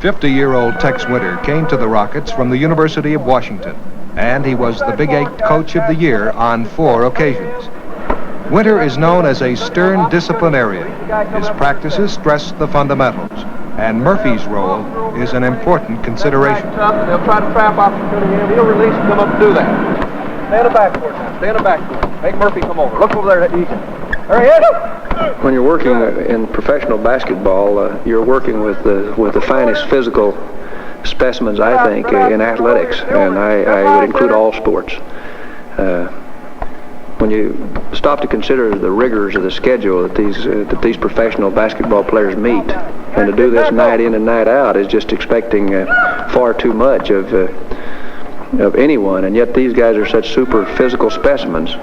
50-year-old Tex Winter came to the Rockets from the University of Washington, and he was the Big 8 Coach of the Year on 4 occasions. Winter is known as a stern disciplinarian. His practices stress the fundamentals, and Murphy's role is an important consideration. They'll try to trap opportunity in. He'll release and come up and do that. Stay in the backcourt now. Stay in the backcourt. Make Murphy come over. Look over there at Egan. There he is. When you're working in professional basketball, you're working with the finest physical specimens, I think, in athletics, and I would include all sports. When you stop to consider the rigors of the schedule that these professional basketball players meet, and to do this night in and night out is just expecting far too much of anyone, and yet these guys are such super physical specimens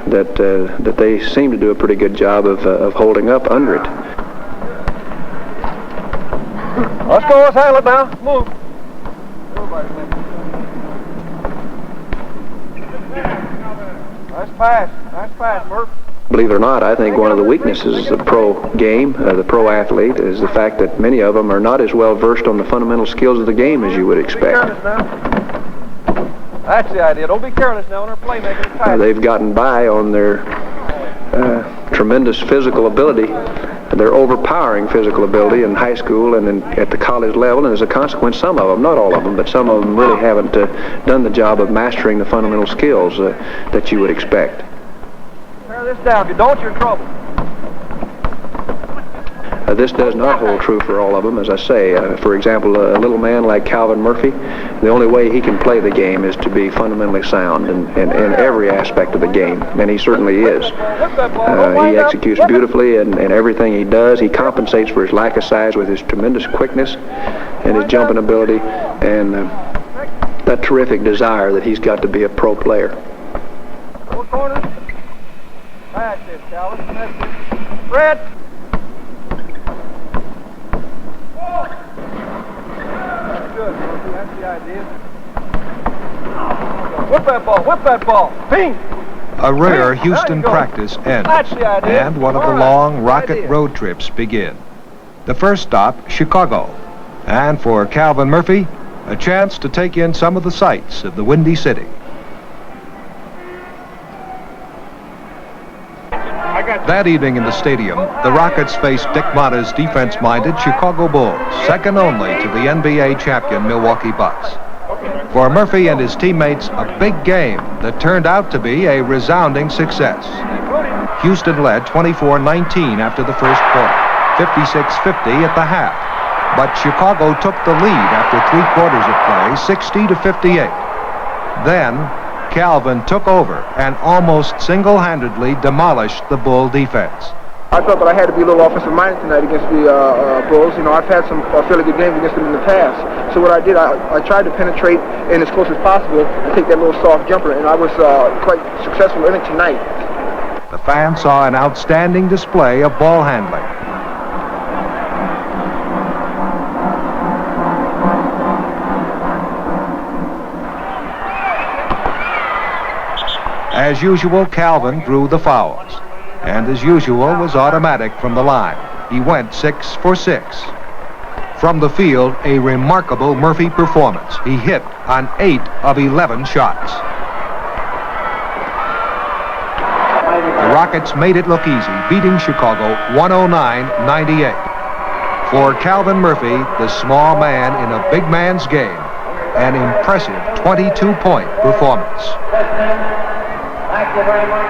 that they seem to do a pretty good job of holding up under it. Let's go. Let's handle it now. Move. Nice pass. Nice pass, Murph. Believe it or not, I think one of the weaknesses of the pro game, the pro athlete, is the fact that many of them are not as well versed on the fundamental skills of the game as you would expect. That's the idea. Don't be careless now when they're playmaking. They've gotten by on their tremendous physical ability, their overpowering physical ability in high school and at the college level, and as a consequence, some of them, not all of them, but some of them really haven't done the job of mastering the fundamental skills that you would expect. Tear this down. If you don't, you're in trouble. This does not hold true for all of them, as I say. For example, a little man like Calvin Murphy, the only way he can play the game is to be fundamentally sound in every aspect of the game, and he certainly is. He executes beautifully in everything he does. He compensates for his lack of size with his tremendous quickness and his jumping ability and that terrific desire that he's got to be a pro player. Four corners. That's it, Calvin. That's it. Red. That's the idea. Whip that ball, whip that ball. Ping! A rare Houston practice ends, and one of the long Rocket road trips begin. The first stop, Chicago, and for Calvin Murphy, a chance to take in some of the sights of the Windy City. That evening in the stadium, the Rockets faced Dick Motta's defense-minded Chicago Bulls, second only to the NBA champion Milwaukee Bucks. For Murphy and his teammates, a big game that turned out to be a resounding success. Houston led 24-19 after the first quarter, 56-50 at the half. But Chicago took the lead after 3 quarters of play, 60-58. Then, Calvin took over and almost single-handedly demolished the Bull defense. I felt that I had to be a little offensive-minded tonight against the Bulls. You know, I've had some fairly good games against them in the past. So what I did, I tried to penetrate in as close as possible and take that little soft jumper, and I was quite successful in it tonight. The fans saw an outstanding display of ball handling. As usual, Calvin drew the fouls, and as usual was automatic from the line. He went 6 for 6. From the field, a remarkable Murphy performance. He hit on 8 of 11 shots. The Rockets made it look easy, beating Chicago 109-98. For Calvin Murphy, the small man in a big man's game, an impressive 22-point performance. Thank you very much.